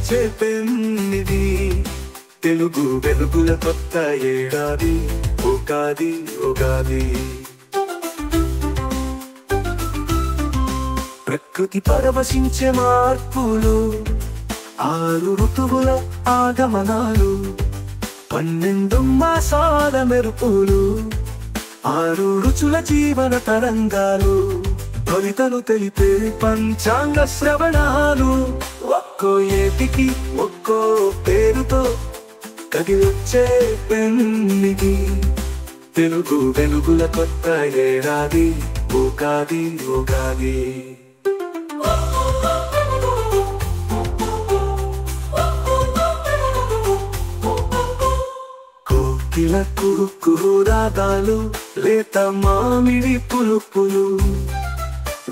కదిలొచ్చే పెన్నిది, తెలుగు వెలుగుల కొత్త ఏడాది ఉగాది ఉగాది. ప్రకృతి పరవశించే మార్పులు, 6 ఋతువుల ఆగమనాలు, 12 మాసాల మెరుపులు, 6 రుచుల జీవన తరంగాలు, భవితను తెలిపే పంచాంగ శ్రవణాలు. ఒక్కో ఏటికి ఒక్కో పేరుతో కదిలొచ్చే పెన్నిది, తెలుగు వెలుగుల కొత్త ఏడాది ఉగాది ఉగాది. కోకిల కుహు రాగాలు, లేత మామిడి పులుపులు,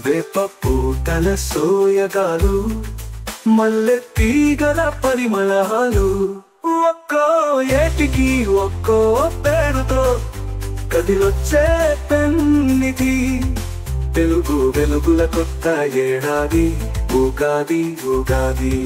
వేప పూతల సోయగాలు, మల్లె తీగల పరిమళాలు. ఒక్కో ఏటికి ఒక్కో పేరుతో కదిలొచ్చే పెన్నిది, తెలుగు వెలుగుల కొత్త ఏడాది ఉగాది ఉగాది.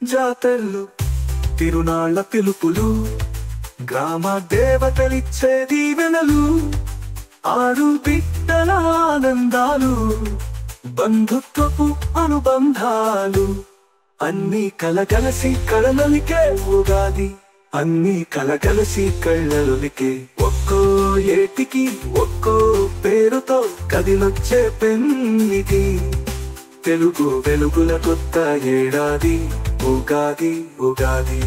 జాతరలు, తిరునాళ్ళ పిలుపులు, గ్రామ దేవతలిచ్చే దీవెనలు, 6 బిడ్డల ఆనందాలు, బంధుత్వపు అనుబంధాలు, అన్నీ కలగలసి కళ్ళలికే ఉగాది, అన్నీ కలగలసి కళ్ళలికే. ఒక్కో ఏటికి ఒక్కో పేరుతో కదిలొచ్చే పెన్నిది, తెలుగు వెలుగుల కొత్త ఏడాది ఉగాది ఉగాది.